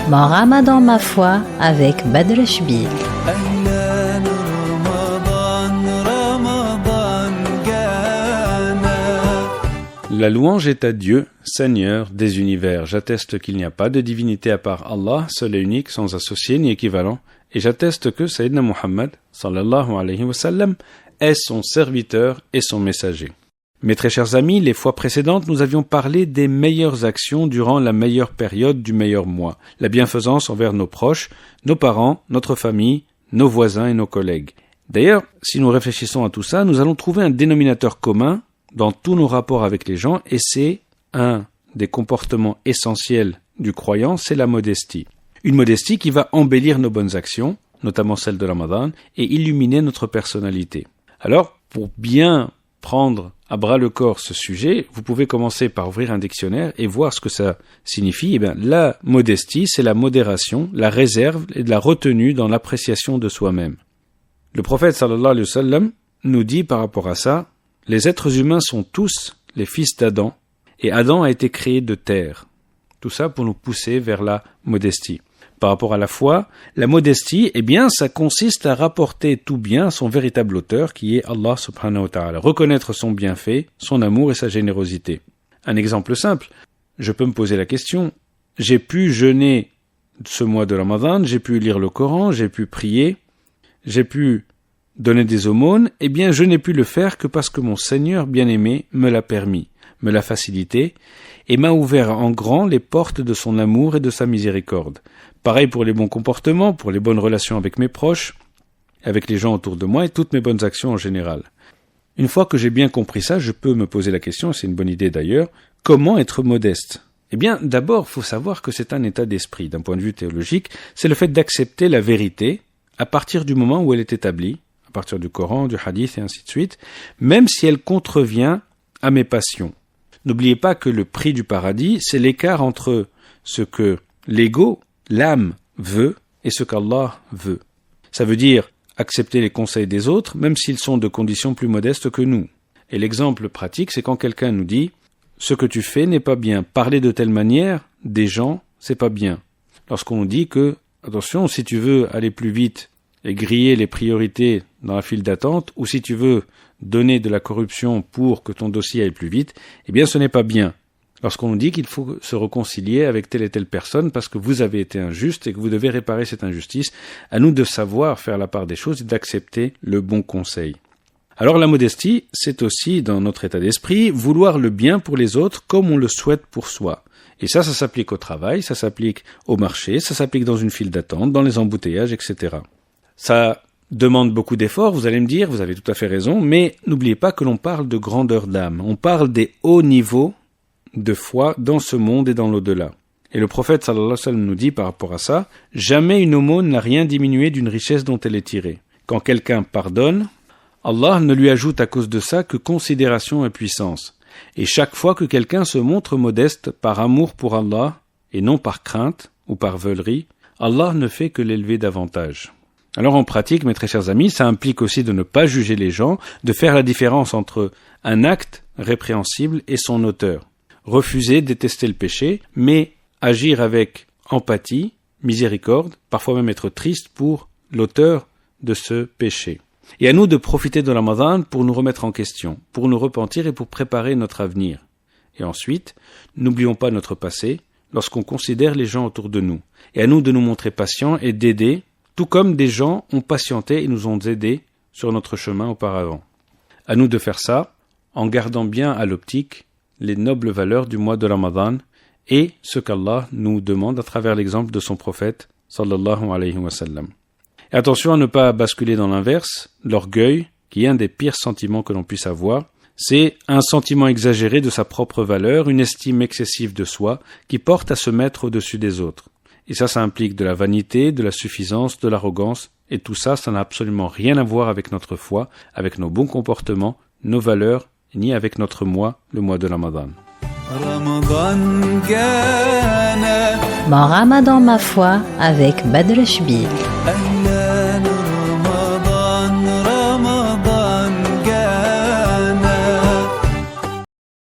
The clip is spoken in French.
Mon Ramadan ma foi avec Badr Chbil. La louange est à Dieu, Seigneur des univers. J'atteste qu'il n'y a pas de divinité à part Allah, seul et unique, sans associé ni équivalent. Et j'atteste que Sayyidina Muhammad, sallallahu alayhi wa sallam, est son serviteur et son messager. Mes très chers amis, les fois précédentes, nous avions parlé des meilleures actions durant la meilleure période du meilleur mois. La bienfaisance envers nos proches, nos parents, notre famille, nos voisins et nos collègues. D'ailleurs, si nous réfléchissons à tout ça, nous allons trouver un dénominateur commun dans tous nos rapports avec les gens, et c'est un des comportements essentiels du croyant, c'est la modestie. Une modestie qui va embellir nos bonnes actions, notamment celles de Ramadan, et illuminer notre personnalité. Alors, pour bien prendre à bras le corps ce sujet, vous pouvez commencer par ouvrir un dictionnaire et voir ce que ça signifie. Eh bien, la modestie, c'est la modération, la réserve et de la retenue dans l'appréciation de soi-même. Le prophète sallallahu alayhi wa sallam nous dit par rapport à ça, les êtres humains sont tous les fils d'Adam, et Adam a été créé de terre. Tout ça pour nous pousser vers la modestie. Par rapport à la foi, la modestie, eh bien, ça consiste à rapporter tout bien à son véritable auteur, qui est Allah subhanahu wa ta'ala. Reconnaître son bienfait, son amour et sa générosité. Un exemple simple, je peux me poser la question, j'ai pu jeûner ce mois de Ramadan, j'ai pu lire le Coran, j'ai pu prier, j'ai pu donner des aumônes, eh bien je n'ai pu le faire que parce que mon Seigneur bien-aimé me l'a permis, me l'a facilité, et m'a ouvert en grand les portes de son amour et de sa miséricorde. Pareil pour les bons comportements, pour les bonnes relations avec mes proches, avec les gens autour de moi et toutes mes bonnes actions en général. Une fois que j'ai bien compris ça, je peux me poser la question, c'est une bonne idée d'ailleurs, comment être modeste ? Eh bien, d'abord, il faut savoir que c'est un état d'esprit. D'un point de vue théologique, c'est le fait d'accepter la vérité à partir du moment où elle est établie, à partir du Coran, du Hadith et ainsi de suite, même si elle contrevient à mes passions. N'oubliez pas que le prix du paradis, c'est l'écart entre ce que l'ego, l'âme, veut et ce qu'Allah veut. Ça veut dire accepter les conseils des autres, même s'ils sont de conditions plus modestes que nous. Et l'exemple pratique, c'est quand quelqu'un nous dit « ce que tu fais n'est pas bien, parler de telle manière des gens, c'est pas bien ». Lorsqu'on nous dit que, attention, si tu veux aller plus vite et griller les priorités dans la file d'attente, ou si tu veux donner de la corruption pour que ton dossier aille plus vite, eh bien ce n'est pas bien. Lorsqu'on nous dit qu'il faut se réconcilier avec telle et telle personne parce que vous avez été injuste et que vous devez réparer cette injustice, à nous de savoir faire la part des choses et d'accepter le bon conseil. Alors la modestie, c'est aussi, dans notre état d'esprit, vouloir le bien pour les autres comme on le souhaite pour soi. Et ça s'applique au travail, ça s'applique au marché, ça s'applique dans une file d'attente, dans les embouteillages, etc. Ça demande beaucoup d'efforts, vous allez me dire, vous avez tout à fait raison, mais n'oubliez pas que l'on parle de grandeur d'âme. On parle des hauts niveaux de foi dans ce monde et dans l'au-delà. Et le prophète sallallahu alayhi wa sallam nous dit par rapport à ça, jamais une aumône n'a rien diminué d'une richesse dont elle est tirée. Quand quelqu'un pardonne, Allah ne lui ajoute à cause de ça que considération et puissance. Et chaque fois que quelqu'un se montre modeste par amour pour Allah, et non par crainte ou par veulerie, Allah ne fait que l'élever davantage. Alors en pratique, mes très chers amis, ça implique aussi de ne pas juger les gens, de faire la différence entre un acte répréhensible et son auteur. Refuser, détester le péché, mais agir avec empathie, miséricorde, parfois même être triste pour l'auteur de ce péché. Et à nous de profiter de Ramadan pour nous remettre en question, pour nous repentir et pour préparer notre avenir. Et ensuite, n'oublions pas notre passé lorsqu'on considère les gens autour de nous. Et à nous de nous montrer patients et d'aider, tout comme des gens ont patienté et nous ont aidés sur notre chemin auparavant. À nous de faire ça en gardant bien à l'optique les nobles valeurs du mois de Ramadan et ce qu'Allah nous demande à travers l'exemple de son prophète sallallahu alayhi wa sallam. Et attention à ne pas basculer dans l'inverse, l'orgueil, qui est un des pires sentiments que l'on puisse avoir, c'est un sentiment exagéré de sa propre valeur, une estime excessive de soi qui porte à se mettre au-dessus des autres. Et ça implique de la vanité, de la suffisance, de l'arrogance, et tout ça, ça n'a absolument rien à voir avec notre foi, avec nos bons comportements, nos valeurs, ni avec notre mois, le mois de Ramadan. Mon Ramadan ma foi avec Badr Chbil.